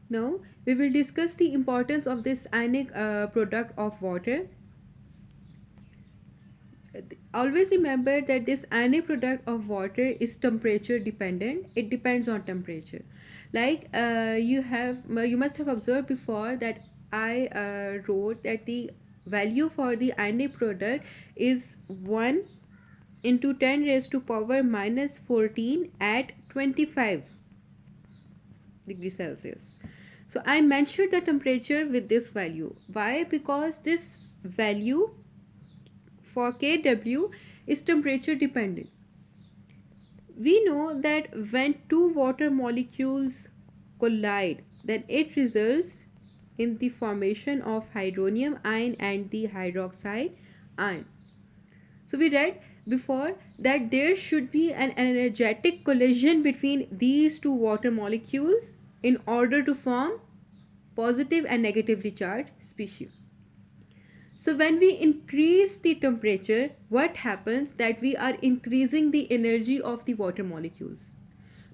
Now we will discuss the importance of this ionic product of water. Always remember that this ionic product of water is temperature dependent. It depends on temperature. Like you must have observed before that I wrote that the value for the ionic product is 1 into 10 raised to power minus 14 at 25 degrees Celsius. So I measured the temperature with this value. Why? Because this value for Kw is temperature dependent. We know that when two water molecules collide, then it results in the formation of hydronium ion and the hydroxide ion. So we read before that there should be an energetic collision between these two water molecules in order to form positive and negatively charged species. So when we increase the temperature, what happens that we are increasing the energy of the water molecules.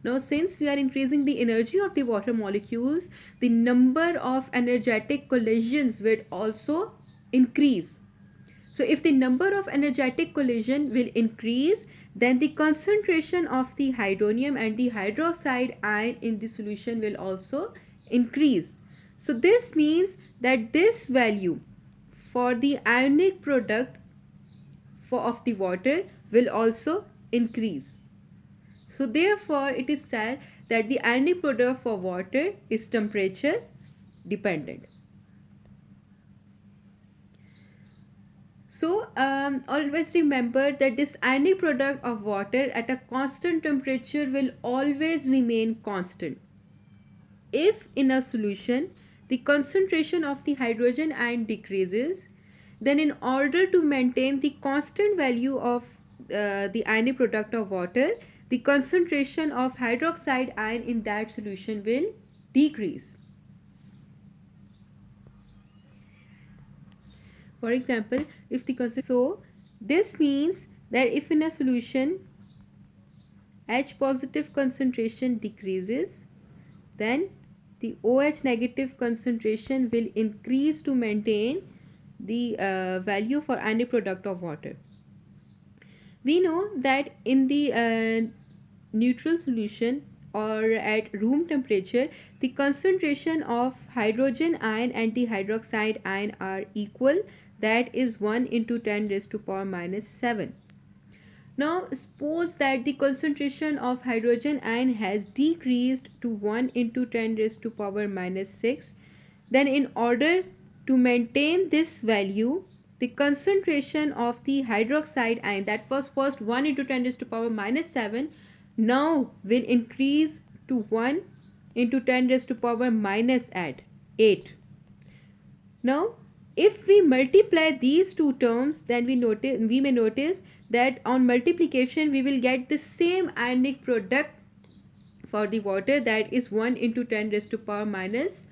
Now since we are increasing the energy of the water molecules, the number of energetic collisions will also increase. So if the number of energetic collision will increase, then the concentration of the hydronium and the hydroxide ion in the solution will also increase. So this means that this value for the ionic product of the water will also increase. So therefore it is said that the ionic product for water is temperature dependent. So always remember that this ionic product of water at a constant temperature will always remain constant. If in a solution the concentration of the hydrogen ion decreases, then in order to maintain the constant value of the ionic product of water, the concentration of hydroxide ion in that solution will decrease. For example, if the so this means that if in a solution H positive concentration decreases, then the OH negative concentration will increase to maintain the value for any product of water. We know that in the neutral solution or at room temperature, the concentration of hydrogen ion and the hydroxide ion are equal. That is 1 into 10 raised to power minus 7. Now suppose that the concentration of hydrogen ion has decreased to 1 into 10 raised to power minus 6. Then in order to maintain this value, the concentration of the hydroxide ion that was first 1 into 10 raised to power minus 7 now will increase to 1 into 10 raised to power minus 8. Now if we multiply these two terms, then we may notice that on multiplication we will get the same ionic product for the water, that is 1 into 10 raised to power minus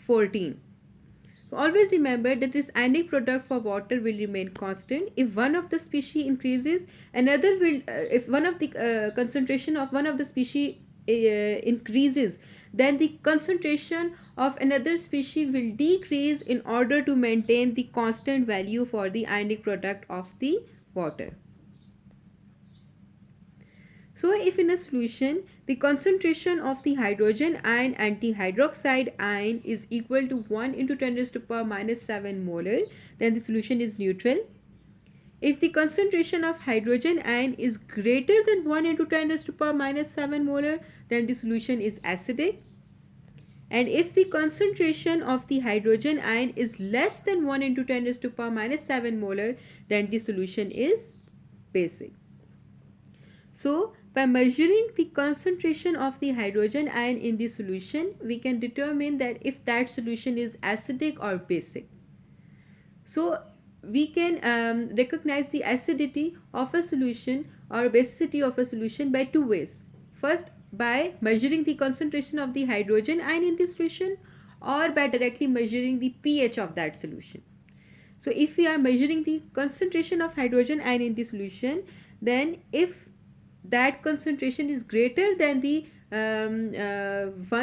14. So always remember that this ionic product for water will remain constant. If one of the species increases, another will if one of the concentration of one of the species increases, then the concentration of another species will decrease in order to maintain the constant value for the ionic product of the water. So if in a solution the concentration of the hydrogen ion and the hydroxide ion is equal to 1 into 10 raised to power minus 7 molar, then the solution is neutral. If the concentration of hydrogen ion is greater than 1 into 10 raised to power minus 7 molar, then the solution is acidic. And if the concentration of the hydrogen ion is less than 1 into 10 raised to power minus 7 molar, then the solution is basic. So by measuring the concentration of the hydrogen ion in the solution, we can determine that if that solution is acidic or basic. So we can recognize the acidity of a solution or basicity of a solution by two ways. First, by measuring the concentration of the hydrogen ion in the solution, or by directly measuring the pH of that solution. So if we are measuring the concentration of hydrogen ion in the solution, then if that concentration is greater than the 1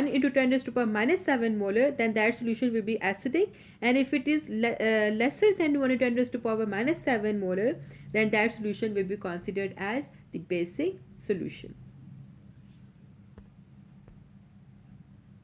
into 10 raised to power minus 7 molar, then that solution will be acidic. And if it is lesser than 1 into 10 raised to power minus 7 molar, then that solution will be considered as the basic solution.